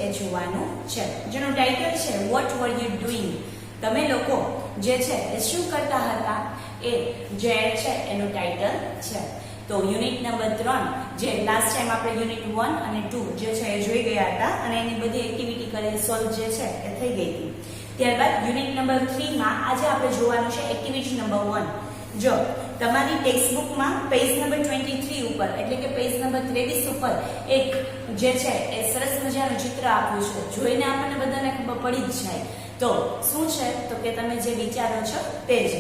એ જોવાનું છે, જેનું ટાઇટલ છે વોટ વર યુ ડુઈંગ, તમે લોકો જે છે એ શું કરતા હતા, એ જે છે એનું ટાઇટલ છે. તો યુનિટ નંબર 3 જે લાસ્ટ ટાઈમ આપણે યુનિટ 1 અને 2 જે છે એ જોઈ ગયા હતા અને એની બધી એક્ટિવિટી કરી સોલ્વ જે છે એ થઈ ગઈ હતી. ત્યારબાદ યુનિટ નંબર 3 માં આજે આપણે જોવાનું છે એક્ટિવિટી નંબર 1. જો તમારી ટેક્સ્ટબુકમાં પેજ નંબર 23 ઉપર એટલે કે પેજ નંબર 23 ઉપર એક જે છે એ સરસ મજાનું ચિત્ર આપ્યું છે, જોઈને આપણને બધાને ખબર પડી જ જાય. તો શું છે તો કે તમે જે વિચારો છો તે જ.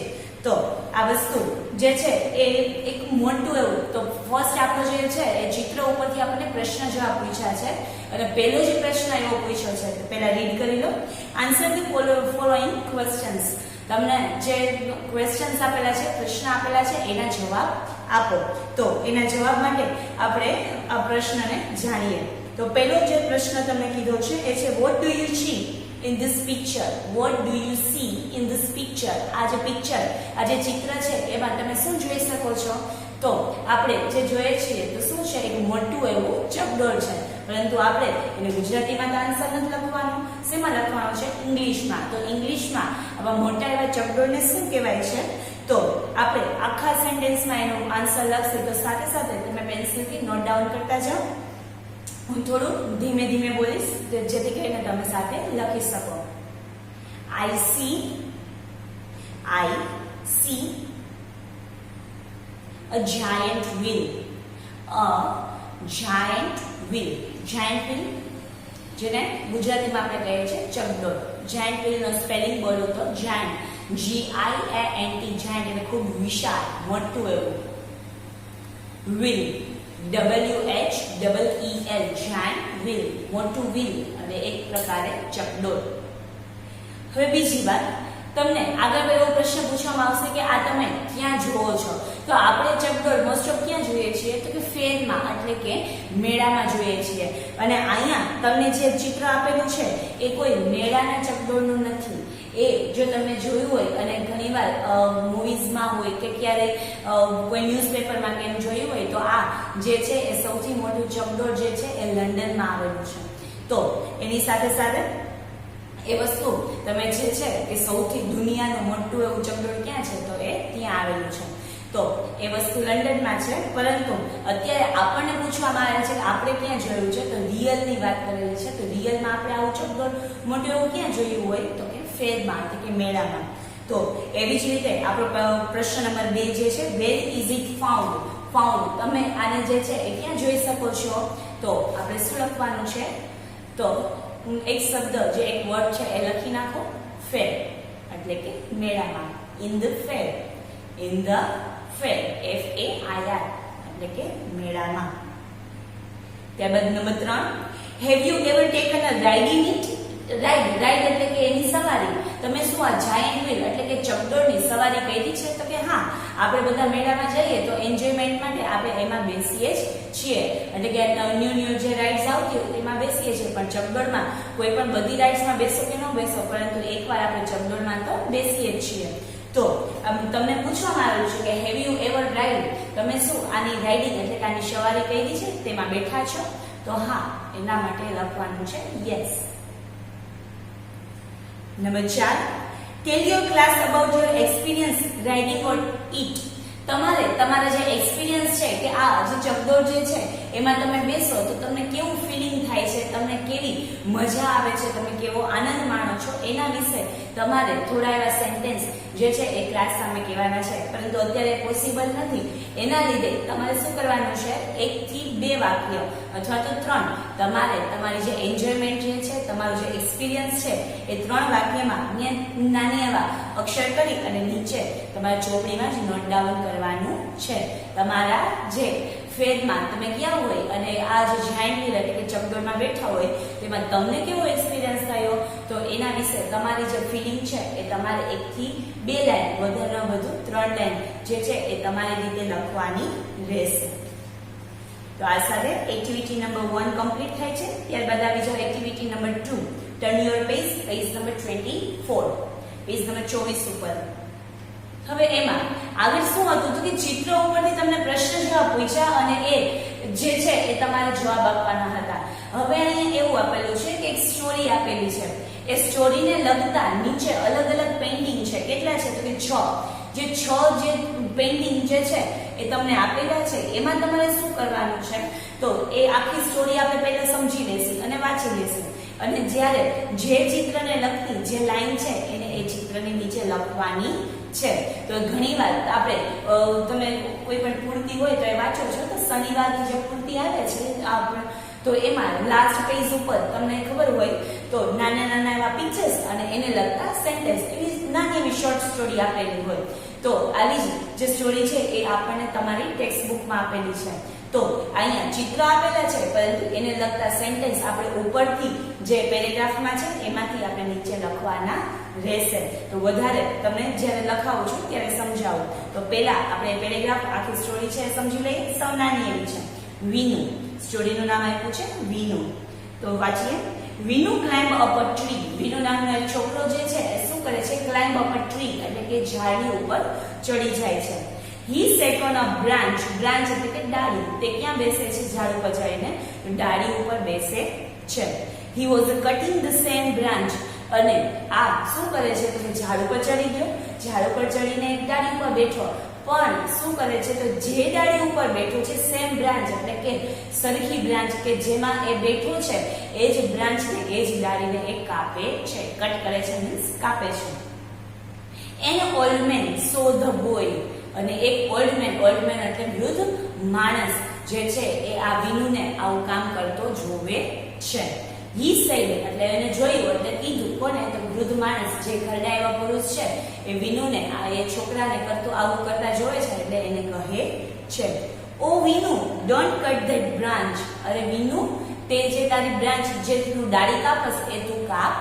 તો આ વસ્તુ જે છે એ એક મોટું એવું, તો ફર્સ્ટ આપણો જે છે એ ચિત્ર ઉપરથી આપણને પ્રશ્ન જવાબ પૂછ્યા છે અને પહેલો જે પ્રશ્ન એવો પૂછ્યો છે તો પહેલા રીડ કરી લો. આન્સર ધી ફોલોઈંગ ક્વેશ્ચન્સ, તમને જે ક્વેશ્ચન્સ આપેલા છે, પ્રશ્ન આપેલા છે એના જવાબ આપો. તો એના જવાબ માટે આપણે આ પ્રશ્નને જાણીએ. તો પહેલો જે પ્રશ્ન તમને કીધો છે એ છે what do you C in this picture, what do you see in this picture? આ જે પિક્ચર, આ જે ચિત્ર છે એમાં તમે શું જોઈ શકો છો? તો આપણે જે જોઈએ છીએ તો શું છે, એક મોટું એવું ચકડોળ છે, પરંતુ આપણે એને ગુજરાતીમાં તો આન્સર નથી લખવાનો, શેમાં લખવાનો છે, ઇંગ્લિશમાં. તો ઇંગ્લિશમાં આવા મોટા એવા ચકડોળને શું કહેવાય છે? તો આપણે આખા સેન્ટેન્સમાં એનો આન્સર લખશું તો સાથે સાથે તમે પેન્સિલથી નોટ ડાઉન કરતા જાઓ. હું થોડું ધીમે ધીમે બોલીશ જેથી કરીને તમે સાથે લખી શકો. I see a giant wheel. A giant wheel. Giant wheel જેને ગુજરાતીમાં આપણે કહીએ છીએ ચકડોળ. giant wheel નો સ્પેલિંગ બોલો તો giant, GIANT, giant એટલે ખૂબ વિશાળ, મોટું એવું. wheel, WHEEL, giant wheel, મોટું wheel અને એક પ્રકારે ચકડોળ. હવે બીજી વાત, તમને આગળ એવો પ્રશ્ન પૂછવામાં આવશે કે આ તમે ક્યાં જુઓ છો? તો આપણે ચકડોળ મોસ્ટ ઓફ ક્યાં જોઈએ છીએ? તો કે ફેરમાં એટલે કે મેળામાં જોઈએ છીએ. અને અહીંયા તમને જે ચિત્ર આપેલું છે એ કોઈ મેળાના ચકડોળનું નથી. એ જો તમે જોયું હોય અને ઘણીવાર મૂવીઝમાં હોય કે ક્યારેય કોઈ ન્યૂઝપેપરમાં કે એમ જોયું હોય તો આ જે છે એ સૌથી મોટું ચકડોળ જે છે એ લંડનમાં આવેલું છે. તો એની સાથે સાથે એ વસ્તુ તમે જે છે એ સૌથી દુનિયાનું મોટું એવું ચકડોળ ક્યાં છે? તો એ ત્યાં આવેલું છે. તો એ વસ્તુ લંડનમાં છે, પરંતુ અત્યારે આપણને પૂછવામાં આવે છે કે આપણે ક્યાં જોયું છે? તો રિયલની વાત કરેલી છે. તો રિયલમાં આપણે આવું ચકડોળ મોટું એવું ક્યાં જોયું હોય? તો કે ફેરમાં એટલે કે મેળામાં. તો એવી જ રીતે આપણો પ્રશ્ન નંબર 2 જે છે where is it found? Found તમે આને જે છે એ ક્યાં જોઈ શકો છો? તો આપણે શું લખવાનું છે? તો એક શબ્દ જે એક વર્ડ છે એ લખી નાખો, ફેર એટલે કે મેળામાં. In the fair, in the fair, FAIR એટલે કે મેળામાં. ત્યારબાદ number 3, have you ever taken a ride in it? Ride એટલે કે એની સવારી. તમે શું આ જાયન્ટ વ્હીલ એટલે કે ચકડોળની સવારી કરી છે? તો કે હા, આપણે બધા મેળામાં જઈએ તો એન્જોયમેન્ટ માટે આપણે એમાં બેસીએ જ છીએ. એટલે કે ન્યૂ જે રાઇડ્સ આવતી હોય એમાં બેસીએ છીએ, પણ ચકડોળમાં કોઈ પણ બધી રાઇડ્સમાં બેસો કે ન બેસો, પરંતુ એકવાર આપણે ચકડોળમાં તો બેસીએ જ છીએ. તો તમને પૂછવામાં આવ્યું છે કે હેવ યુ એવર રાઇડ? તમે શું આની રાઇડિંગ એટલે કે આની સવારી કરી છે, તેમાં બેઠા છો? તો હા, એના માટે લખવાનું છે yes. Number 4, tail your class about your experience riding on it. તમારે તમારા જે એક્સપિરિયન્સ છે કે આ જે ચકડોળ જે છે એમાં તમે બેસો તો તમને કેવું ફિલિંગ થાય છે, તમને કેવી મજા આવે છે, તમે કેવો આનંદ માણો છો, એના વિશે તમારે થોડા એવા સેન્ટેન્સ જે છે એ ક્લાસ સામે કહેવાના છે. પરંતુ અત્યારે પોસિબલ નથી, એના લીધે તમારે શું કરવાનું છે? 1 થી 2 વાક્ય અથવા તો 3 તમારે તમારી જે એન્જોયમેન્ટ જે છે, તમારો જે એક્સપિરિયન્સ છે એ 3 વાક્યમાં નાની એવા અક્ષર કરી અને નીચે તમારા ચોપડીમાં જ નોટ ડાઉન કરવાનું છે. તમારા જે ફેરમાં તમે ક્યાં હોય અને આ જે જાયન્ટ વ્હીલ એટલે કે ચકડોળમાં બેઠા હોય તેમાં તમને કેવો એક્સપિરિયન્સ થયો, તો એના વિશે તમારી જે ફિલિંગ છે એ તમારે 1 થી 2 લાઈન, વધારે વધુ 3 લાઈન જે છે એ તમારી રીતે લખવાની રહેશે. તો આ સાથે એક્ટિવિટી નંબર 1 કમ્પ્લીટ થાય છે. ત્યારબાદ આવી જાવ activity number 2, turn your page, page number 24, page number 24 ઉપર. હવે એમાં આગળ શું હતું તો કે ચિત્ર ઉપરથી તમને પ્રશ્ન જવાબ પૂછ્યા અને એ જે છે એ તમારે જવાબ આપવાના હતા. હવે અહીંયા એવું આપેલું છે કે એક સ્ટોરી આપેલી છે, એ સ્ટોરીને લગતા નીચે અલગ અલગ પેઇન્ટિંગ છે. કેટલા છે? તો કે 6. જે 6 જે પેઇન્ટિંગ જે છે એ તમને આપેલા છે. એમાં તમારે શું કરવાનું છે? તો એ આખી સ્ટોરી આપણે પહેલા સમજી લેશું અને વાંચી લેશું, અને જ્યારે જે ચિત્રને લગતી જે લાઈન છે એને એ ચિત્રની નીચે લખવાની છે. તો ઘણીવાર આપણે તમે કોઈ પણ પૂર્તિ હોય તો એ વાંચો છો, તો શનિવારની જે પૂર્તિ આવે છે તો એમાં લાસ્ટ પેજ ઉપર તમને ખબર હોય તો નાના નાના એવા પિક્ચર્સ અને એને લગતા સેન્ટેન્સ, એવી નાની એવી શોર્ટ સ્ટોરી આપેલી હોય. તો આવી જે સ્ટોરી છે એ આપણને તમારી ટેક્સ્ટ બુકમાં આપેલી છે. તો અહીંયા ચિત્ર આપેલા છે, પરંતુ એને લગતા સેન્ટેન્સ આપણે ઉપરથી જે પેરેગ્રાફમાં છે એમાંથી આપણે નીચે લખવાના રહેશે. તો વધારે તમને જ્યારે લખાવું છું ત્યારે સમજાવું. તો પહેલા આપણે પેરેગ્રાફ આખી સ્ટોરી છે સમજી લઈએ. સૌ નાની એવી છે. વિનુ, સ્ટોરીનું નામ આપ્યું છે વિનુ. તો વાંચીએ. Vinu climb up a tree. Vinu નામનો એક છોકરો જે છે એ શું કરે છે? ક્લાઇમ્બ અપ અ ટ્રી એટલે કે ઝાડની ઉપર ચડી જાય છે. He sat on a branch. branch એટલે કે ડાળી. તે ક્યાં બેસે છે? ઝાડ ઉપર ચડીને ડાળી ઉપર બેસે છે. He was cutting the same branch. અને આ શું કરે છે? તો ઝાડ ઉપર ચડી ગયો, ઝાડ ઉપર ચડીને એક ડાળી ઉપર બેઠો, પણ શું કરે છે? તો જે ડાળી ઉપર બેઠો છે સેમ બ્રાન્ચ એટલે કે સરખી બ્રાન્ચ કે જેમાં એ બેઠો છે એ જ બ્રાન્ચને એ જ ડાળીને એ કાપે છે. કટ કરે છે મીન્સ કાપે છે. An old man saw the boy. અને એક ઓલ્ડ મેન એટલે વૃદ્ધ માણસ જે છે એ આ વિનુને આવું કામ કરતો જોવે છે. He said એટલે એને જોયું એટલે કીધું. કોને? તો વૃદ્ધ માણસ જે ઘરડા એવા પુરુષ છે એ વિનુને એ છોકરાને આવું કરતા જોવે છે એટલે એને કહે છે, ઓ Vinu, don't cut that branch. અરે વિનુ, તે જે તારી બ્રાન્ચ જે તું ડાળી કાપસ એ તું કાપ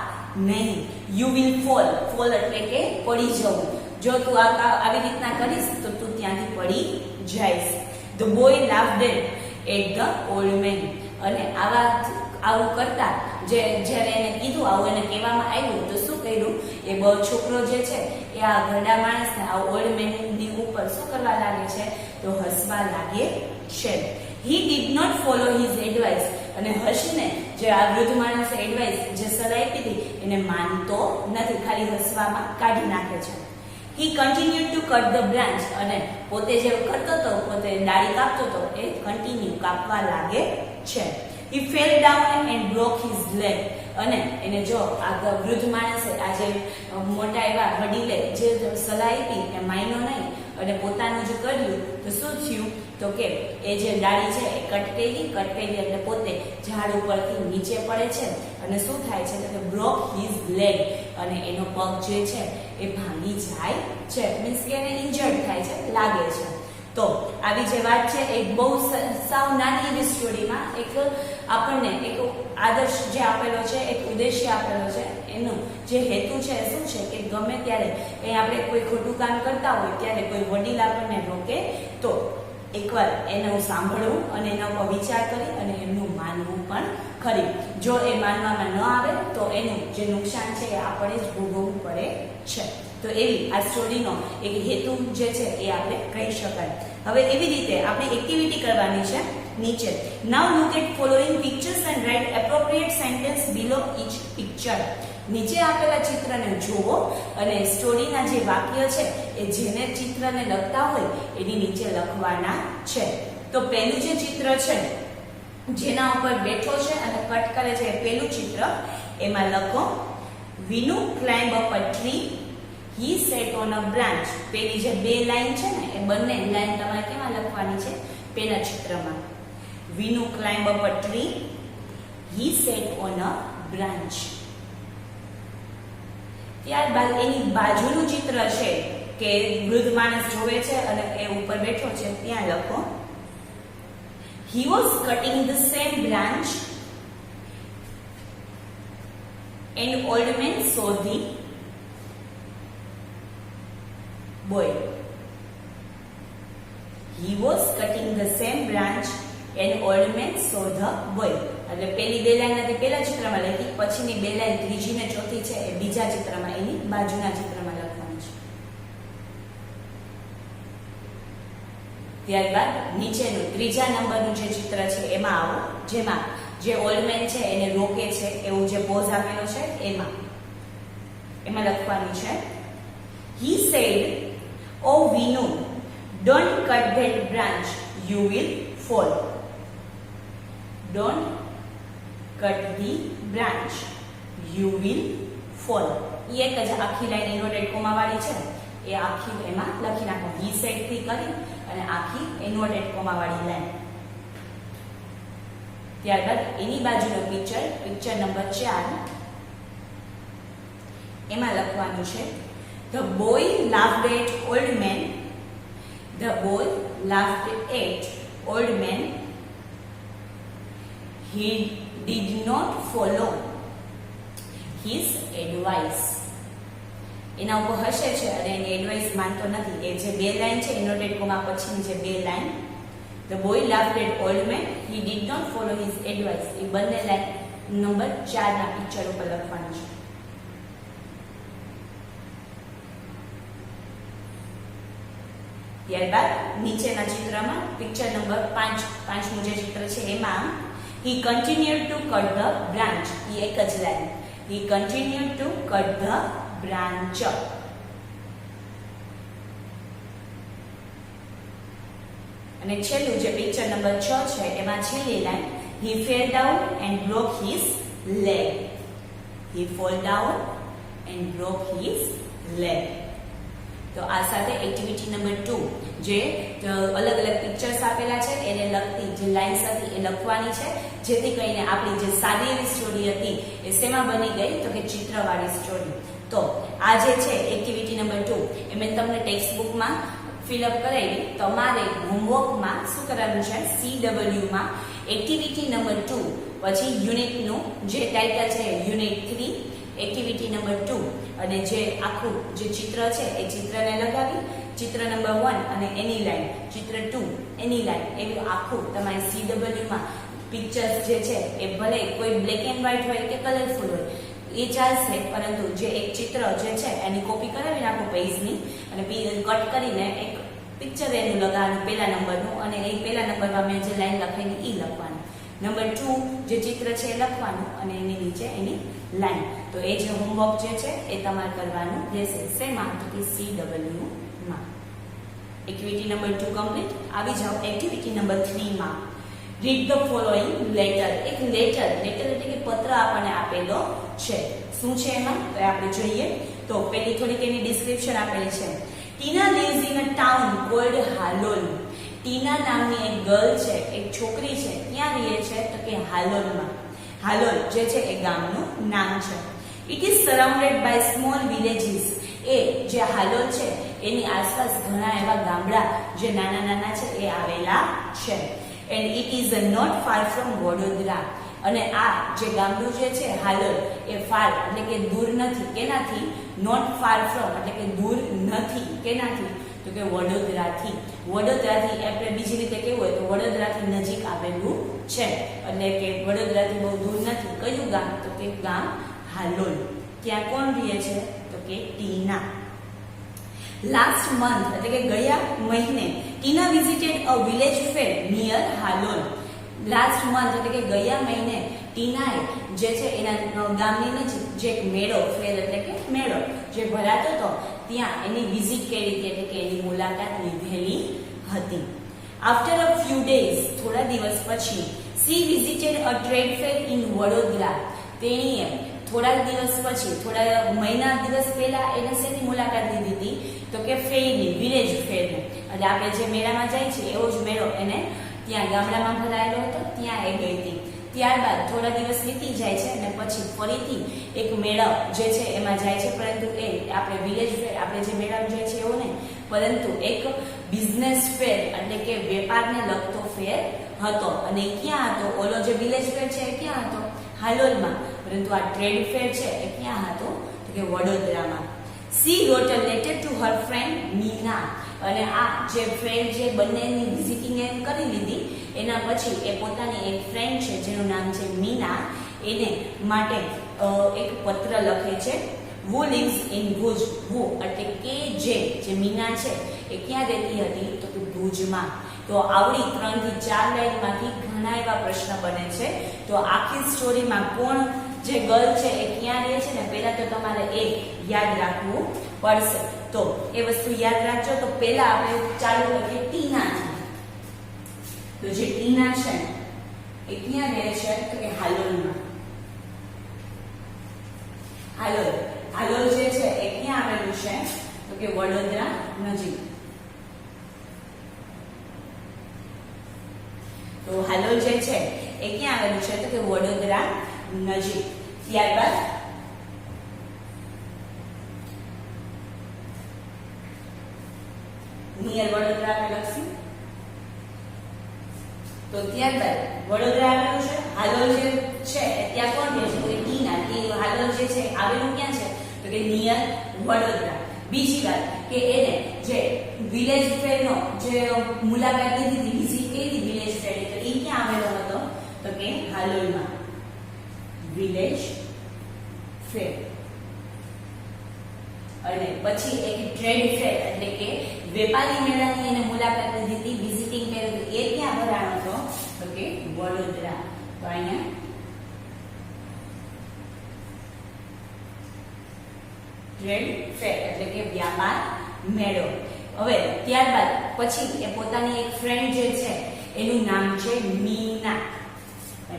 નહીં. You will fall. ફોલ એટલે કે પડી જવું. જો તું આવી રીતના કરીશ તો તું ત્યાંથી પડી જઈશ. The boy laughed at the old man. અને આવું કરતા જ્યારે એને કીધું, આવું એને કહેવામાં આવ્યું તો શું કર્યું? એ છોકરો જે છે એ આ ઘરડા માણસને આ ઓલ્ડ મેનની ઉપર શું કરવા લાગે છે? તો હસવા લાગે છે. He did not follow his advice. અને હર્ષને જે આ વૃદ્ધ માણસે એડવાઇસ જે સલાહ આપી હતી એને માનતો નથી, ખાલી હસવામાં કાઢી નાખે છે. He continued to cut the branch. અને પોતે જે કરતો હતો, પોતે ડાળી કાપતો હતો એ કન્ટિન્યુ કાપવા લાગે છે. He fell down and broke his leg. અને એને જો આ વૃદ્ધ માણસે આ જે મોટા એવા વડીલે જે સલાહ આપી એ માયનો નહીં અને પોતાનું જે કર્યું તો શું થયું? તો કે એ જે ડાળી છે એ કટ કરી એટલે પોતે ઝાડ ઉપરથી નીચે પડે છે અને શું થાય છે? તો બ્રોક હિઝ લેગ. અને એનો પગ જે છે એ ભાંગી જાય છે, મીન્સ કે એને ઇન્જર્ડ થાય છે, લાગે છે. તો આવી જે વાત છે એ બહુ સાવ નાની એવી સ્ટોરીમાં એક આપણને એક આદર્શ જે આપેલો છે, એક ઉદ્દેશ્ય આપેલો છે. એનો જે હેતુ છે શું છે કે ગમે ત્યારે કંઈ આપણે કોઈ ખોટું કામ કરતા હોય ત્યારે કોઈ વડીલ આપણને રોકે તો એકવાર એનું સાંભળવું અને એના ઉપર વિચાર કરી અને એમનું માનવું પણ ખરી. જો એ માનવામાં ન આવે તો એનું જે નુકસાન છે એ આપણે જ ભોગવવું પડે છે. તો એવી આ સ્ટોરીનો એક હેતુ જે છે એ આપણે કહી શકાય. હવે એવી રીતે આપણે એક્ટિવિટી કરવાની છે નીચે. Now look at following pictures and write appropriate sentence below each picture. નીચે આપેલા ચિત્રને જુઓ અને સ્ટોરીના જે વાક્ય છે એ જેને ચિત્રને લગતા હોય એની નીચે લખવાના છે. તો પહેલું જે ચિત્ર છે જેના ઉપર બેઠો છે અને કટ કરે છે એ પહેલું ચિત્ર. એમાં લખો Vinu climb up a tree. He sat on a branch. પેલી જે બે લાઈન છે ને એ બંને લાઈન તમારે કેમાં લખવાની છે? પહેલા ચિત્રમાં. Vinu climb up a tree. He sat on a branch. ત્યારબાદ એની બાજુનું ચિત્ર છે કે વૃદ્ધ માણસ જોવે છે અને એ ઉપર બેઠો છે, ત્યાં લખો He was cutting the same branch and old man saw the boy. He was cutting the same branch and old man saw the boy. એટલે પેલી બે લાઈન હતી પહેલા ચિત્રમાં લખી, પછીની બે લાઈન ત્રીજી ને ચોથી છે એ બીજા ચિત્રમાં એની બાજુના ચિત્રમાં લખવાની છે. ત્યારબાદ નીચેનું ત્રીજા નંબરનું જે ચિત્ર છે એમાં આવો, જેમાં જે ઓલ્ડ મેન છે એને રોકે છે એવું જે પોઝ આપેલો છે એમાં લખવાનું છે he said, "Oh Vinu, don't cut that branch, you will fall. Don't cut the branch, you will fall." એ એક જ આખી લાઈન ઇન્વર્ટેડ કોમા વાળી છે, એ આખી એમાં લખી નાખો. he said થી કરી અને આખી ઇન્વર્ટેડ કોમા વાળી લાઈન. ત્યારબાદ એની બાજુનો પિક્ચર નંબર 4, એમાં લખવાનું છે the boy laughed at old man. The boy laughed at old man. He did not follow his advice. એના ઉપર હશે છે અને એની એડવાઇસ માનતો નથી. એ જે બે લાઈન છે ઇન્વર્ટેડ કોમા પછીની જે બે line, the boy laughed at old man, he did not follow his advice, એ બંને લાઈન નંબર 4 ના પિક્ચર ઉપર લખવાનું છે. ત્યારબાદ નીચેના ચિત્રમાં પિક્ચર નંબર 5 જે ચિત્ર છે એમાં he continued to cut the branch, એ એક જ line, he continued to cut the branch. અને છેલ્લું જે પિક્ચર નંબર 6 છે એમાં છેલ્લી line he fell down and broke his leg. He fell down and broke his leg. તો આ સાથે એક્ટિવિટી નંબર 2 જે અલગ અલગ પિક્ચર્સ આપેલા છે એને લગતી જે લાઇન્સ હતી એ લખવાની છે, જેથી કરીને આપણી જે સાદી એવી સ્ટોરી હતી એ શેમાં બની ગઈ તો કે ચિત્રવાળી સ્ટોરી. તો આ જે છે એક્ટિવિટી નંબર 2 એ મેં તમને ટેક્સ્ટ બુકમાં ફિલઅપ કરાવી. તમારે હોમવર્કમાં શું કરવાનું છે, CW માં એક્ટિવિટી નંબર 2 પછી યુનિટનું જે ટાઇટલ છે યુનિટ 3 એક્ટિવિટી નંબર 2 અને જે આખું જે ચિત્ર છે એ ચિત્રને લગાવી ચિત્ર નંબર 1 અને એની લાઈન, ચિત્ર 2 એની લાઈન, એવી આખું તમારે CW માં પિક્ચર્સ જે છે એ ભલે કોઈ બ્લેક એન્ડ વ્હાઇટ હોય કે કલરફુલ હોય એ ચાલશે, પરંતુ જે એક ચિત્ર જે છે એની કોપી કરાવી નાખો પેજની અને કટ કરીને એક પિક્ચર એનું લગાવવાનું પહેલા નંબરનું અને એ પહેલા નંબરમાં મેં જે લાઈન લખેલી એ લખવાની. નંબર 2 જે ચિત્ર છે એ લખવાનું અને એની નીચે એની લાઈન. તો એ જે હોમવર્ક જે છે એ તમારે કરવાનું રહેશે. શેમાં તો કે CW માં. Activity number 2 complete. આવી જાઓ એક્ટિવિટી નંબર 3 માં. Read the following letter. એક લેટર એટલે કે પત્ર આપણને આપેલો છે. શું છે એમાં તો આપણે જોઈએ. તો પેલી થોડીક એની ડિસ્ક્રિપ્શન આપેલી છે. ટીના lives in a town called Halol. ટીના નામની એક ગર્લ છે, એક છોકરી છે, ક્યાં રહે છે તો કે હાલોલમાં. હાલોલ જે છે એ ગામનું નામ છે. It is surrounded by small villages. એ જે હાલોલ છે એની આસપાસ ઘણા એવા ગામડા જે નાના નાના છે એ આવેલા છે. And it is not far from Vadodara. અને આ જે ગામડું જે છે હાલોલ એ ફાર એટલે કે દૂર નથી. કેનાથી? નોટ ફાર ફ્રોમ એટલે કે દૂર નથી. કેનાથી? તો કે વડોદરાથી. વડોદરાથી આપણે બીજી રીતે કેવું હોય તો વડોદરાથી નજીક આવેલું છે, એટલે કે વડોદરાથી બહુ દૂર નથી. કયું ગામ તો કે ગામ હાલોલ. ત્યાં કોણ રહે છે તો કે ટીના. લાસ્ટ મંથ એટલે કે ગયા મહિને Tina visited a village fair near Halol. Last month એટલે કે ગયા મહિને ટીનાએ જે છે એના ગામની નજીક જે એક મેળો, ફેર એટલે કે મેળો જે ભરાતો હતો ત્યાં એની વિઝિટ કરી હતી, એટલે કે એની મુલાકાત લીધેલી હતી. આફ્ટર અ ફ્યુ ડેઝ થોડા દિવસ પછી she visited a trade fair in Vadodara. તેણીએ થોડા દિવસ પછી થોડા મહિના દિવસ પહેલા એને શેની મુલાકાત લીધી હતી તો કે ફેરની, વિલેજ ફેરની. એટલે આપણે જે મેળામાં જાય છે એવો જ મેળો એને ત્યાં ગામડામાં ભરાયેલો હતો, ત્યાં એ ગઈ હતી. ત્યારબાદ થોડા દિવસ વીતી જાય છે અને પછી ફરીથી એક મેળો જે છે એમાં જાય છે, પરંતુ એ આપણે વિલેજ ફેર આપણે જે મેળામાં જાય છે એવો નહીં, પરંતુ એક બિઝનેસ ફેર એટલે કે વેપારને લગતો ફેર હતો. અને ક્યાં હતો? ઓલો જે વિલેજ ફેર છે એ ક્યાં હતો? હાલોલમાં. પરંતુ આ ટ્રેડ ફેર છે એ ક્યાં હતો તો કે વડોદરામાં. She wrote a letter to her friend Meena. અને આ જે ફ્રેન્ડ જે બંનેની વિઝિટિંગ એમ કરી લીધી એના પછી એ પોતાની એક ફ્રેન્ડ છે જેનું નામ છે મીના, એને માટે એક પત્ર લખે છે. who lives in Bhuj. who એટલે કે જે મીના છે એ ક્યાં રહેતી હતી તો કે ભુજમાં. તો આવડી 3 થી 4 લાઈનમાંથી ઘણા એવા પ્રશ્ન બને છે. તો આખી સ્ટોરીમાં કોણ જે ગર્લ છે એ ક્યાં રહે છે ને પહેલા તો તમારે એ યાદ રાખવું પડશે. તો એ વસ્તુ યાદ રાખજો. તો પહેલા આપણે ચાલુ કરીએ ટીના. તો જે ટીના છે એ ક્યાં રહે છે તો કે હાલોલમાં. હાલોલ જે છે એ ક્યાં આવેલું છે તો કે વડોદરા નજીક. તો હાલોલ જે છે એ ક્યાં આવેલું છે તો કે વડોદરા નજીક. ત્યારબાદ નિયર વડોદરા આપણે લખશું. તો ત્યારબાદ વડોદરા આવેલું છે. હાલોલ જે છે ત્યાં કોણ રહે છે તો કે ટીના. હાલોલ જે છે આવેલું ક્યાં છે તો કે નિયર વડોદરા. બીજી વાત કે એને જે વિલેજ ફેર નો જે મુલાકાત લીધી હતી, વિઝિટ કરી હતી વિલેજ ફેર, તો એ ક્યાં આવેલો હતો તો કે હાલોલમાં. Village fair. અને પછી એક ટ્રેડ ફેર એટલે કે વેપારી મેળાની એને મુલાકાત લીધી હતી, વિઝિટિંગ કર્યું હતું, એ ક્યાં ભરાણો હતો તો કે વડોદરા. તો અહીંયા ટ્રેડ ફેર એટલે કે વ્યાપાર મેળો. હવે ત્યારબાદ પછી એ પોતાની એક ફ્રેન્ડ જે છે એનું નામ છે મીના.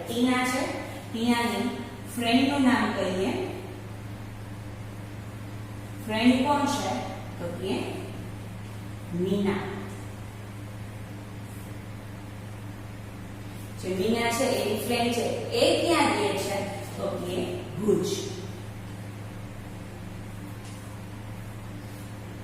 ટીના છે, ટીનાની ફ્રેન્ડ નું નામ કહીએ. ફ્રેન્ડ કોણ છે તો કે મીના. જે મીના છે એની ફ્રેન્ડ છે એ ક્યાં રહે છે તો કે ભુજ.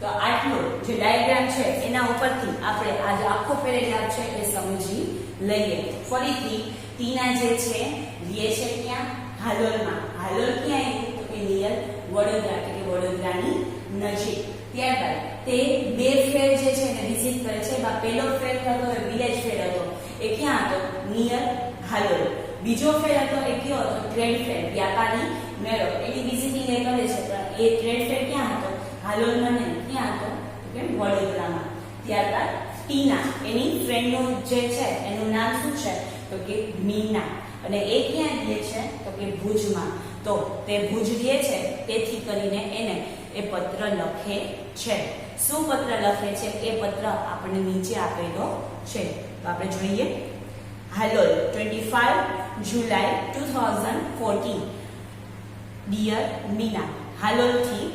તો આટલો જે ડાયાગ્રામ છે એના ઉપરથી આપણે આજે આખો પેરેગ્રાફ છે એ સમજી લઈએ. ફરીથી ટીના જે છે રહે છે ક્યાં હાલોલમાં. હાલોલ ક્યાં આવ્યું તો કે નિયર વડોદરા એટલે કે વડોદરાની નજીક. ત્યારબાદ તે બે ફેર જે છે એને વિઝિટ કરે છે. એમાં પહેલો ફેર હતો એ વિલેજ ફેર હતો, એ ક્યાં હતો નિયર હાલોલ. બીજો ફેર હતો એ કયો હતો ટ્રેડ ફેર, વ્યાપારી મેળો. એની વિઝિટિંગ એ કરે છે પણ એ ટ્રેડ ફેર ક્યાં હતો હાલોલમાં નહીં, ક્યાં હતો તો કે વડોદરામાં. ત્યારબાદ ટીના એની ફ્રેન્ડનું જે છે એનું નામ શું છે તો કે મીના. અને એ ક્યાં રહે છે તો કે ભુજમાં. તો તે ભુજ રહે છે તેથી કરીને એને એ પત્ર લખે છે. શું પત્ર લખે છે એ પત્ર આપણને નીચે આપેલો છે. તો આપણે જોઈએ. હાલોલ 25 જુલાઈ 2014 ડિયર મીના. હાલોલથી.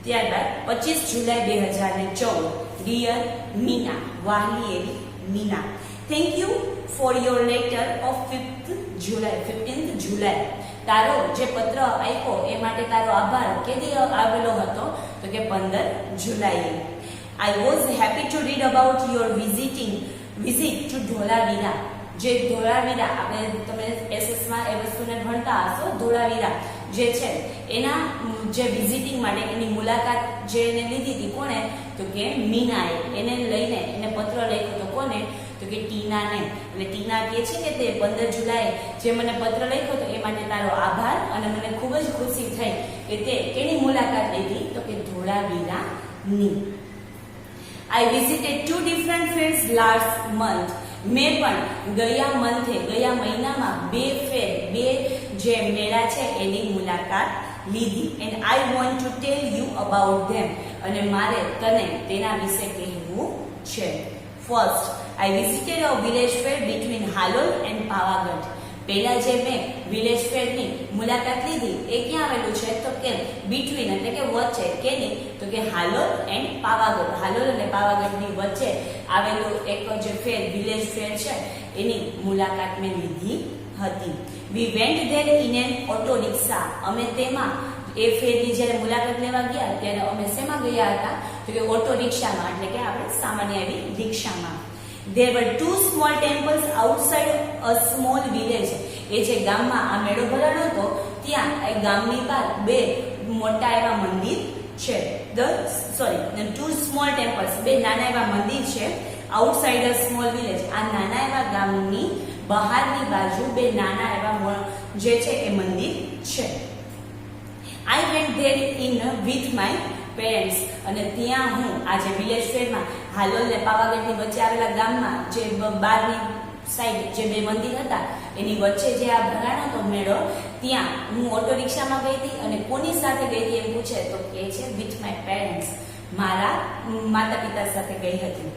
ત્યારબાદ 25 જુલાઈ 2014 ડિયર મીના, વહાલી એવી Meena. Thank you for your letter of 15th જુલાઈ. તારો જે પત્ર આપ્યો એ માટે તારો આભાર કેદી આવેલો હતો તો કે 15 જુલાઈએ. I was happy to read about your visit to Dholavira. જે ધોળાવીરા આપણે તમે એસએસમાં એ વસ્તુને ભણતા હશો. ધોળાવીરા જે છે એના જે વિઝિટિંગ માટે એની મુલાકાત જે એને લીધી હતી કોણે તો કે મીનાએ. એને લઈને એને પત્ર લખ્યો તો કોને તો કે ટીનાને. એટલે ટીના કહે છે કે તે 15 જુલાઈ જે મને પત્ર લખ્યો તો એ માટે તારો આભાર અને મને ખૂબ જ ખુશી થઈ કે તે કેની મુલાકાત લીધી તો કે ધોળાવીરાની. I visited 2 different fairs last month. મેં પણ ગયા મહિનામાં બે જે મેળા છે એની મુલાકાત લીધી. And I want to tell you about ધેમ. અને મારે તને તેના વિશે કહેવું છે. First I visited a village fair between Halol and Pavagadh. પહેલા જે મેં વિલેજ ફેરની મુલાકાત લીધી એ ક્યાં આવેલું છે તો કે બિટવીન એટલે કે વચ્ચે. કેની તો કે હાલોલ એન્ડ પાવાગઢ. હાલોલ અને પાવાગઢની વચ્ચે આવેલું એક જે ફેર વિલેજ ફેર છે એની મુલાકાત મેં લીધી હતી. વી went there in an auto rickshaw. અમે તેમાં એ ફેરની જ્યારે મુલાકાત લેવા ગયા ત્યારે અમે શેમાં ગયા હતા તો કે ઓટો રિક્ષામાં એટલે કે આપણે સામાન્ય એવી રિક્ષામાં. There were 2 small temples outside a small village. એ જે ગામમાં આ મેળો ભરાયો હતો ત્યાં એ ગામની બહાર બે મોટા એવા મંદિર છે. 2 small temples, બે નાના એવા મંદિર છે. Outside a small village. આ નાના એવા ગામની બહારની બાજુ બે નાના એવા જે છે એ મંદિર છે. I went there in with my parents. અને ત્યાં હું આજે વિલેજ ફેરમાં હાલોલ ને પાવાગઢની વચ્ચે આવેલા ગામમાં જે બારની સાઈડ જે બે મંદિર હતા એની વચ્ચે જે આ ભરાણો હતો મેળો, ત્યાં હું ઓટો રિક્ષામાં ગઈ હતી. અને કોની સાથે ગઈ હતી એમ પૂછે તો કે છે વિથ માય પેરેન્ટ્સ, મારા માતા પિતા સાથે ગઈ હતી.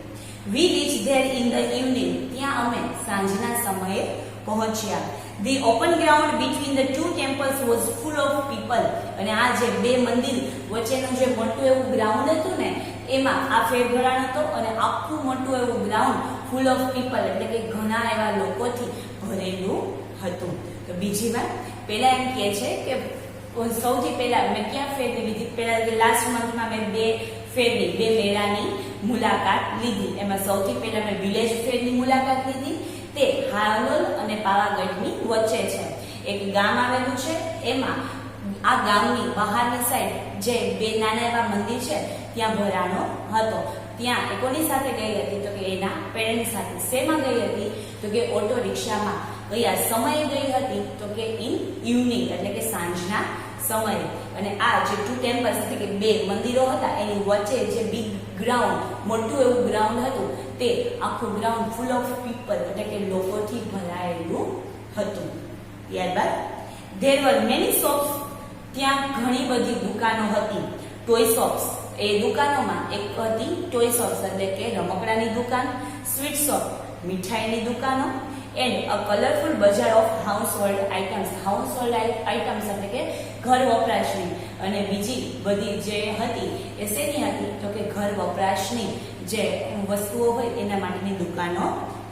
We reach there in the evening, ત્યાં અમે સાંજના સમયે પહોંચ્યા. The open ground between the two temples was full of people. અને આ જે બે મંદિર વચ્ચેનું જે મોટું એવું ગ્રાઉન્ડ હતું ને, એમાં આ ફેર ભરાણ હતો અને આખું મોટું એવું ગ્રાઉન્ડ ફૂલ ઓફ પીપલ એટલે કે ઘણા એવા લોકોથી ભરેલું હતું. તો બીજી વાત, પહેલા એમ કહે છે કે સૌથી પહેલા મેં ક્યાં ફેરની લીધી, પહેલા લાસ્ટ મંથમાં મેં બે મેળાની મુલાકાત લીધી. એમાં સૌથી પહેલા મેં વિલેજ ફેરની મુલાકાત લીધી. તે હાલોલ અને પાવાગઢની વચ્ચે છે. એક ગામ આવેલું છે, એમાં આ ગામની બહારની સાઈડ જે બે નાના એવા મંદિર છે ત્યાં ભરાણો હતો. ત્યાં એ કોની સાથે ગઈ હતી તો કે એના પેરેન્ટ્સ સાથે. શેમાં ગઈ હતી તો કે ઓટો રિક્ષામાં. કયા સમયે ગઈ હતી તો કે ઇન ઇવનિંગ એટલે કે સાંજના સમયે. અને આ જે ટુ ટેમ્પલ્સ એટલે કે બે મંદિરો હતા એની વચ્ચે જે બિગ ગ્રાઉન્ડ મોટું એવું ગ્રાઉન્ડ હતું, તે આખું ગ્રાઉન્ડ ફૂલ ઓફ પીપલ એટલે કે લોકોથી ભરાયેલું હતું. ત્યારબાદ ધેર વર મેની શોપ્સ, ત્યાં ઘણી બધી દુકાનો હતી. ટોય શોપ્સ, એ દુકાનોમાં એક હતી ટોય શોપ્સ એટલે કે રમકડાની દુકાન, સ્વીટ શોપ મીઠાઈની દુકાનો, એન્ડ અ કલરફુલ બજાર of household items. Household items એટલે કે ઘર વપરાશની. અને બીજી બધી જે હતી એ શેની હતી તો કે ઘર વપરાશની જે વસ્તુઓ હોય એના માટેની દુકાનો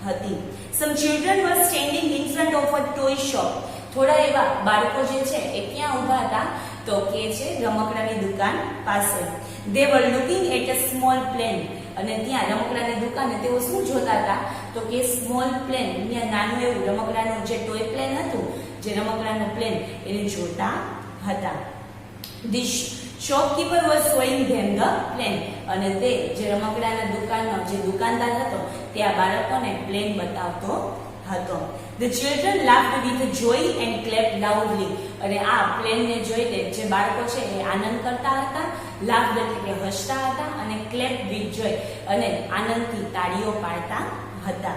હતી. Some children were standing in front of a toy shop. થોડા એવા બાળકો જે છે એ ક્યાં ઊભા હતા તો કે છે રમકડાની દુકાન પાસે. they were looking at a small plane. અને ત્યાં રમકડાની દુકાને તેઓ શું જોતા હતા તો કે સ્મોલ પ્લેન, ત્યાં નાનું એવું રમકડાનું જે ટોય પ્લેન હતું, જે રમકડાનું પ્લેન એને જોતા હતા. The shopkeeper was showing them the plane. અને તે જે રમકડાના દુકાનનો જે દુકાનદાર હતો તે આ બાળકોને પ્લેન બતાવતો હતો. The children laughed with joy and clapped loudly. અને આ પ્લેનને જોઈને જે બાળકો છે એ આનંદ કરતા હતા, laughed એટલે કે હસતા હતા, અને clapped with joy અને આનંદથી તાળીઓ પાડતા હતા.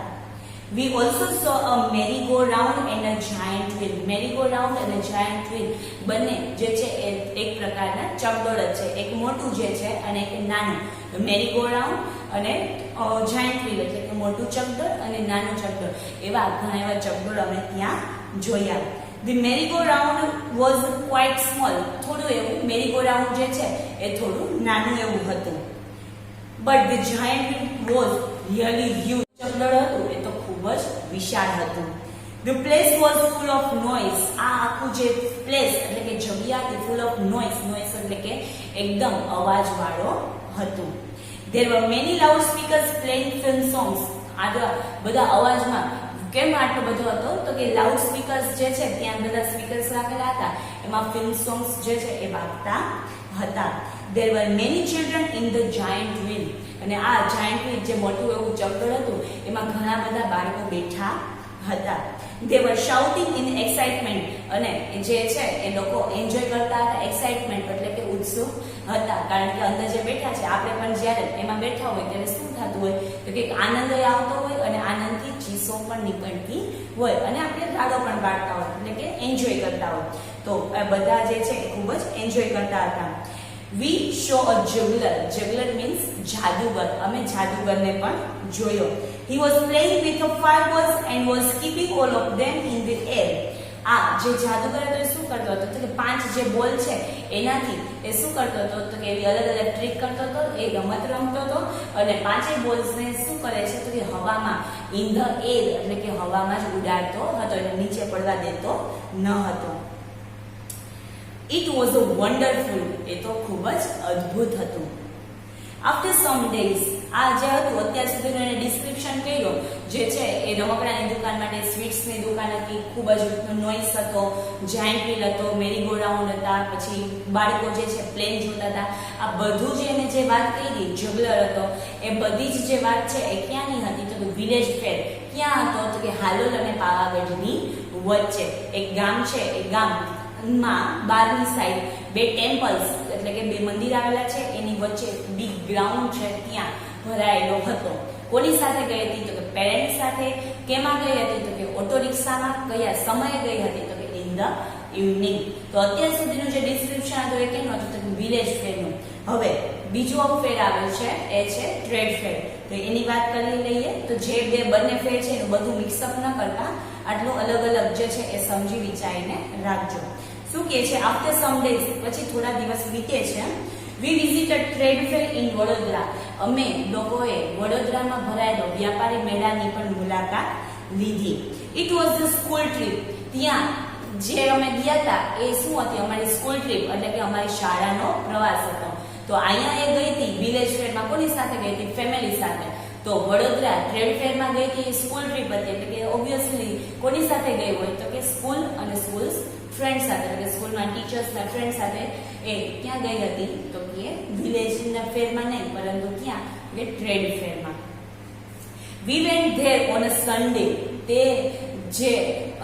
We also saw a merry-go-round and a giant wheel. merry-go-round અને giant wheel બંને જે છે એ એક પ્રકારના ચકડોળ જ છે. એક મોટું જે છે અને એક નાનું. merry-go-round અને giant wheel એટલે કે મોટું ચકડોળ અને નાનું ચકડોળ, એવા ઘણા એવા ચકડોળ અમે ત્યાં જોયા. The merry-go-round was quite small. થોડું એવું merry-go-round જે છે એ થોડું નાનું એવું હતું. But the giant wheel was really huge. ચકડોળ હતું એ તો ખૂબ જ વિશાળ હતું. The place was full of noise. આ આખું જે પ્લેસ એટલે કે જગ્યા હતી full of noise. noise એટલે કે એકદમ અવાજ વાળો હતું. There were many loudspeakers playing film songs. આ બધા અવાજમાં કેમ આટલો બધો હતો તો કે લાઉડ સ્પીકર્સ જે છે ત્યાં બધા સ્પીકર્સ રાખેલા હતા, એમાં ફિલ્મ સોંગ્સ જે છે એ વાગતા હતા. There were many children in the giant wheel. અને આ giant wheel જે મોટું એવું ચકડોળ હતું એમાં ઘણા બધા બાળકો બેઠા હતા. They were shouting in excitement. અને જે છે એ લોકો એન્જોય કરતા હતા. એક્સાઇટમેન્ટ એટલે કે ઉત્સુક હતા, કારણ કે અંદર જે બેઠા છે આપણે પણ જ્યારે એમાં બેઠા હોય ત્યારે શું થતું હોય તો કે આનંદ આવતો હોય અને આનંદથી ચીસો પણ નીકળતી હોય અને આપણે રાડો પણ પાડતા હોય એટલે કે એન્જોય કરતા હોય. તો બધા જે છે એ ખૂબ જ એન્જોય કરતા હતા. We saw a juggler. Juggler means જાદુગર. અમે જાદુગરને પણ જોયો. He was playing with a fireballs and was keeping all of them in the air. આ જે જાદુગર હતો એ શું કરતો હતો તો કે 5 જે બોલ છે એનાથી એ શું કરતો હતો તો કે એવી અલગ અલગ ટ્રીક કરતો હતો, એ રમત રમતો હતો અને 5 બોલ્સને શું કરે છે તો કે હવામાં ઇન ધ એર એટલે કે હવામાં જ ઉડાડતો હતો, એટલે નીચે પડવા દેતો ન હતો. It was a wonderful. એ તો ખૂબ જ અદ્ભુત હતું. After some days, આ જે હતું અત્યાર સુધીનું એને ડિસ્ક્રિપ્શન કર્યું જે છે એ રમકડાની દુકાન માટે સ્વીટ્સની દુકાન હતી, ખૂબ જ નોઈસ હતો, જાયન્ટ વ્હીલ હતો, મેરી-ગો-રાઉન્ડ હતા, પછી બાળકો જે છે પ્લેન જોતા હતા. આ બધું જે એને જે વાત કરી જગલર હતો એ બધી જ જે વાત છે એ ક્યાંની હતી તો વિલેજ ફેર. ક્યાં હતો તો કે હાલોલ અને પાવાગઢની વચ્ચે એક ગામ છે, એ ગામમાં બારની સાઈડ બે ટેમ્પલ્સ એટલે કે બે મંદિર આવેલા છે, એની વચ્ચે બિગ ગ્રાઉન્ડ છે, ત્યાં ભરાયેલો હતો. કોની સાથે ગઈ હતી? તો કે પેરેન્ટ્સ સાથે. કેમાં ગઈ હતી? તો કે ઓટો રિક્ષામાં. કયા સમયે ગઈ હતી? તો કે ઇન ધ ઇવનિંગ. તો અત્યાર સુધીનું જે ડિસ્ક્રિપ્શન હતું એ કેનું હતું? તો કે વિલેજ ફેરનું. હવે બીજો ફેર આવ્યો છે એ છે ટ્રેડ ફેર. તો એની વાત કરી લઈએ. તો જે બંને ફેર છે એનું બધું મિક્સઅપ ન કરતા આટલું અલગ અલગ જે છે એ સમજી વિચારીને રાખજો. શું કહે છે? આફ્ટર સમ ડેઝ, પછી થોડા દિવસ વીતે છે, વી visited trade fair in Vadodara. અમે લોકોએ વડોદરામાં ભરાયેલો વ્યાપારી મેળાની પણ મુલાકાત લીધી. It was the school trip. ત્યાં જે અમે ગયા હતા એ શું હતી? અમારી સ્કૂલ ટ્રીપ, એટલે કે અમારી શાળાનો પ્રવાસ હતો. તો અહીંયા એ ગઈ હતી વિલેજ ફેરમાં. કોની સાથે ગઈ હતી? ફેમિલી સાથે. તો વડોદરા ટ્રેડ ફેરમાં ગઈ હતી, સ્કૂલ ટ્રીપ હતી, એટલે કે ઓબ્વિયસલી કોની સાથે ગઈ હોય? તો કે સ્કૂલ અને સ્કૂલ ફ્રેન્ડ સાથે, એટલે કે સ્કૂલના ટીચર્સના ફ્રેન્ડ સાથે એ ક્યાં ગઈ હતી? તો કે વિલેજના ફેરમાં નહીં, પરંતુ ક્યાં? કે ટ્રેડ ફેરમાં. We went there on a Sunday. તે જે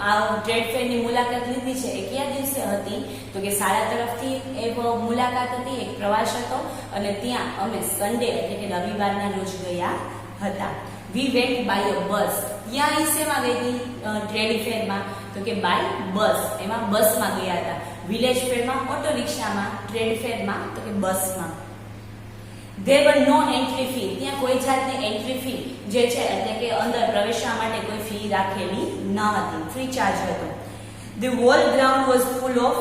આ ટ્રેડ ફેરની મુલાકાત લીધી છે એ કયા દિવસે હતી? તો કે શાળા તરફથી એક મુલાકાત હતી, એક પ્રવાસ હતો, અને ત્યાં અમે સન્ડે એટલે કે રવિવારના રોજ ગયા હતા. વી વેન્ટ બાય અ બસ. ત્યાં શેમાં ગઈ હતી? ટ્રેડ ફેરમાં. તો કે બાય બસ, એમાં બસમાં ગયા હતા. વિલેજ ફેરમાં ઓટો રિક્ષામાં, ટ્રેડ ફેરમાં તો કે બસમાં. There were no entry fee. ત્યાં કોઈ જાતની એન્ટ્રી ફી જે છે એટલે કે અંદર પ્રવેશવા માટે કોઈ ફી રાખેલી ન હતી, ફ્રી ચાર્જ હતો. The whole ground was full of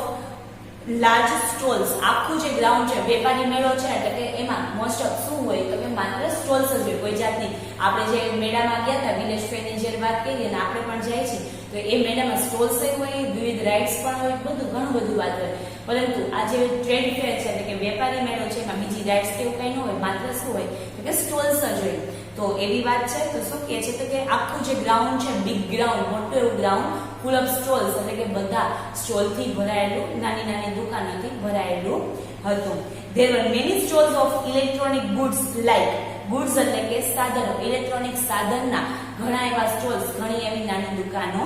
large stalls. આખું જે ગ્રાઉન્ડ છે વેપારી મેળો છે એટલે કે એમાં મોસ્ટ ઓફ શું હોય? તો કે માત્ર સ્ટોલ્સ જ હોય. કોઈ જાતની આપણે જે મેળામાં ગયા હતા વિલેજ ફેરની જે વાત કરીએ ને આપણે પણ જાય છે તો એ મેળામાં સ્ટોલ્સ હોય, વિવિધ રાઇડ્સ પણ હોય, બધું ઘણું બધું વાત હોય. પરંતુ આ જે ટ્રેડ ફેર છે એટલે કે વેપારી મેળો છે એમાં બીજી રાઇડ્સ કે એવું કંઈ ન હોય, માત્ર શું હોય? તો કે સ્ટોલ્સ જ હોય. તો એવી વાત છે. તો શું કહે છે? તો કે આખું જે ગ્રાઉન્ડ છે, બિગ ગ્રાઉન્ડ, મોટું એવું ગ્રાઉન્ડ, ફૂલ ઓફ સ્ટોલ્સ એટલે કે બધા સ્ટોલથી ભરાયેલું, નાની નાની દુકાનોથી ભરાયેલું હતું. There were many stalls of electronic goods like goods એટલે કે સાધનો, ઇલેક્ટ્રોનિક સાધનના ઘણા એવા સ્ટોલ્સ, ઘણી એવી નાની દુકાનો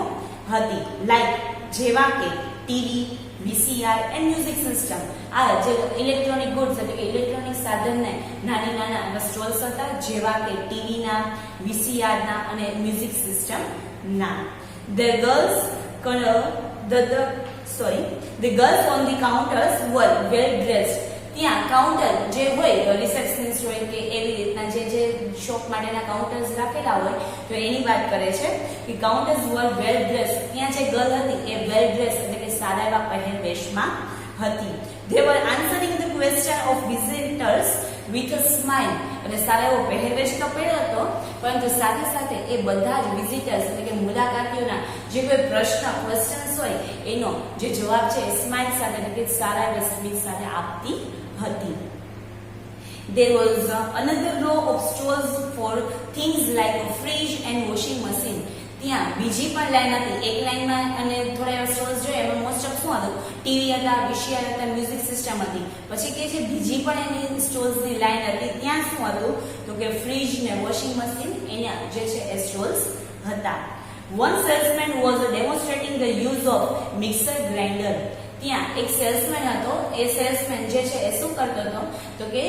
હતી. લાઈક જેવા કે TV, VCR and music system. આ જે ઇલેક્ટ્રોનિક ગુડ્સ એટલે કે ઇલેક્ટ્રોનિક સાધનને નાની નાના એવા સ્ટોલ્સ હતા, જેવા કે ટીવીના, VCRના અને મ્યુઝિક સિસ્ટમના. The girls on the counters were well dressed. ત્યાં કાઉન્ટર જે હોય, રિસેપ્શનિસ્ટ હોય કે એવી રીતના જે શોપ માટેના કાઉન્ટર્સ રાખેલા હોય તો એની વાત કરે છે કે કાઉન્ટર્સ વર વેલ ડ્રેસ. ત્યાં જે ગર્લ હતી એ વેલ ડ્રેસ એટલે કે સારા એવા પહેરવેશમાં હતી. They were answering the question of visitors with a smile. અને સારા એવો પહેરવેશ તો પહેર્યો હતો, પરંતુ સાથે સાથે એ બધા જ વિઝિટર્સ એટલે કે મુલાકાતીઓના જે કોઈ ક્વેશ્ચન્સ હોય એનો જે જવાબ છે એ સ્માઇલ સાથે એટલે કે સારા એવા સ્મિત સાથે આપતી હતી. There was another row of stalls for things like a fridge and washing machine. ત્યાં બીજી પણ લાઈન હતી. એક લાઈનમાં અને થોડા એવા સ્ટોલ્સ જોઈએ એમાં મોસ્ટ ઓફ શું હતું? ટીવી હતા, VCR હતા, મ્યુઝિક સિસ્ટમ હતી. પછી કે છે બીજી પણ એની સ્ટોલ્સની લાઈન હતી. ત્યાં શું હતું? તો કે ફ્રીજ ને વોશિંગ મશીન એના જે છે એ સ્ટોલ્સ હતા. One salesman was demonstrating the use of mixer grinder. ત્યાં એક સેલ્સમેન હતો. એ સેલ્સમેન જે છે એ શું કરતો હતો? તો કે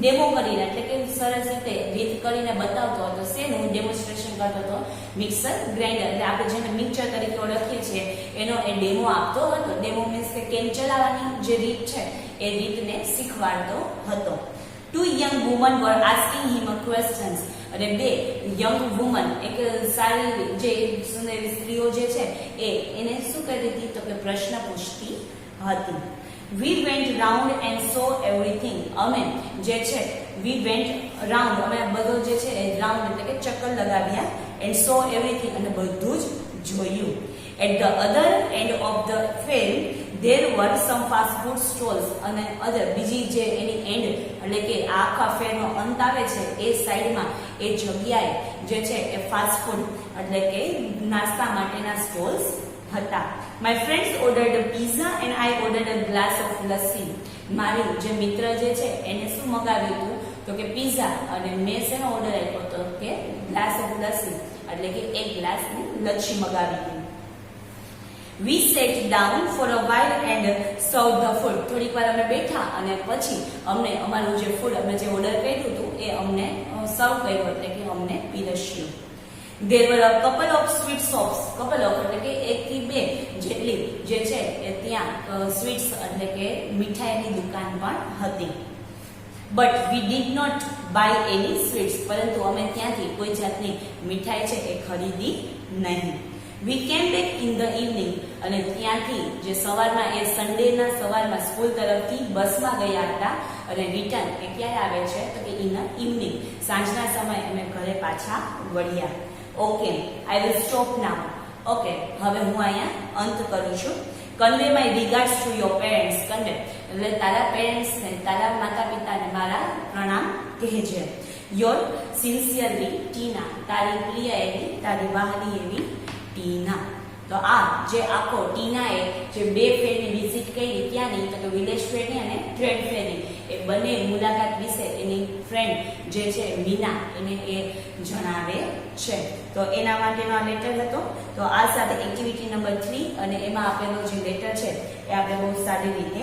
ડેમો કરીને એટલે કે સરસ રીતે રીત કરીને બતાવતો હતો. શેનું ડેમોન્સ્ટ્રેશન કરતો હતો? મિક્સર ગ્રાઇન્ડર એટલે આપણે જેને મિક્સર તરીકે ઓળખીએ છીએ એનો એ ડેમો આપતો હતો. ડેમો મીન્સ કે કેમ ચલાવવાની જે રીત છે એ રીતને શીખવાડતો હતો. Two young women were asking him a questions. અને બે યંગ વુમન એક સારી જે સુંદરી સ્ત્રીઓ જે છે એને શું કરતી હતી? તો કે પ્રશ્ન પૂછતી હતી. We went round and saw everything. અમે જે છે we went round અમે બધો જે છે એ રાઉન્ડ એટલે કે ચક્કર લગાવ્યા and saw everything અને બધું જ જોયું. At the other end of the fair there were some fast food stalls. અને અધર બીજી જે એની એન્ડ એટલે કે આખા ફેરનો અંત આવે છે એ સાઈડમાં એ જગ્યાએ જે છે એ ફાસ્ટ ફૂડ એટલે કે નાસ્તા માટેના સ્ટોલ્સ હતા. My friends ordered a pizza and I ordered a glass of lassi. મારી જે મિત્ર જે છે એને શું મંગાવ્યું હતું? તો કે પીઝા, અને મેં શેનો ઓર્ડર આપ્યો હતો? કે ગ્લાસ ઓફ લસ્સી એટલે કે એક ગ્લાસની લચ્છી મંગાવી હતી. We sat down for a while and served the food. થોડીક વાર અમે બેઠા અને પછી અમને અમારું જે ફૂડ અમે જે ઓર્ડર કર્યું હતું એ અમને સર્વ કર્યું એટલે કે અમને પીરસ્યું. There were a couple of sweet shops. Couple of એટલે કે એક થી બે જેટલી જે છે એ ત્યાં સ્વીટ્સ એટલે કે મીઠાઈની દુકાન પણ હતી. But we did not buy any sweets. પરંતુ અમે ત્યાંથી કોઈ જાતની મીઠાઈ છે એ ખરીદી નહીં. We came back in the evening. અને ત્યાંથી જે સવારમાં એ સન્ડેના સવારમાં સ્કૂલ તરફથી બસમાં ગયા હતા અને રિટર્ન એ ક્યારે આવે છે તો કે ઇન ધ ઇવનિંગ સાંજના સમયે અમે ઘરે પાછા વળ્યા. Okay, I will stop now. Okay, હવે હું અહીંયા અંત કરું છું. Convey my regards to your parents. Convey એટલે તારા પેરેન્ટ્સને, તારા માતા પિતાને મારા પ્રણામ કહેજે. યોર સિન્સિયરલી ટીના. તારી પ્રિય એવી, તારી વહાલી એવી ટીના. તો આ જે આખો ટીનાએ જે બે ફેરની વિઝિટ કરી ત્યાંની તો કે વિલેજ ફેરની અને ટ્રેડ ફેરની એ બંને મુલાકાત વિશે એની ફ્રેન્ડ જે છે મીના એને એ જણાવે છે. તો એના માટેનો આ લેટર હતો. તો આ સાથે એક્ટિવિટી નંબર 3 અને એમાં આપેલો જે લેટર છે એ આપણે બહુ સારી રીતે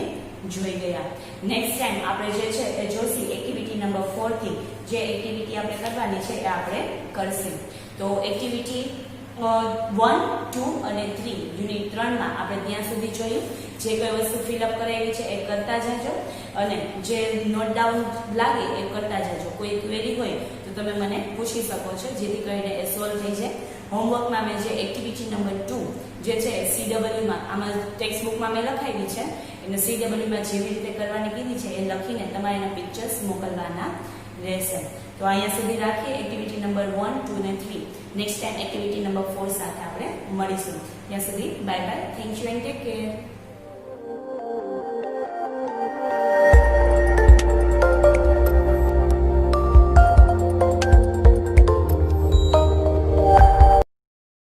જોઈ ગયા. નેક્સ્ટ ટાઈમ આપણે જે છે એ જોશી એક્ટિવિટી નંબર 4 થી જે એક્ટિવિટી આપણે કરવાની છે એ આપણે કરશું. તો એક્ટિવિટી 1, 2 અને 3 યુનિટ 3 માં આપણે ત્યાં સુધી જોયું. જે કોઈ વસ્તુ ફિલઅપ કરાવી છે એ કરતા જજો અને જે નોટ ડાઉન લાગે એ કરતા જજો. કોઈ ક્વેરી હોય તો તમે મને પૂછી શકો છો જેથી કરીને એ સોલ્વ થઈ જાય. હોમવર્કમાં મેં જે એક્ટિવિટી નંબર 2 જે છે CW માં આમાં ટેક્સ્ટ બુકમાં મેં લખાવી છે એને CW માં જેવી રીતે કરવાની કીધી છે એ લખીને તમારે એના પિક્ચર્સ મોકલવાના રહેશે. તો અહીંયા સુધી રાખીએ એક્ટિવિટી નંબર 1, 2 અને 3. નેક્સ્ટ ટાઈમ એક્ટિવિટી નંબર 4 સાથે આપણે મળીશું. ત્યાં સુધી bye bye. Thank you and take care.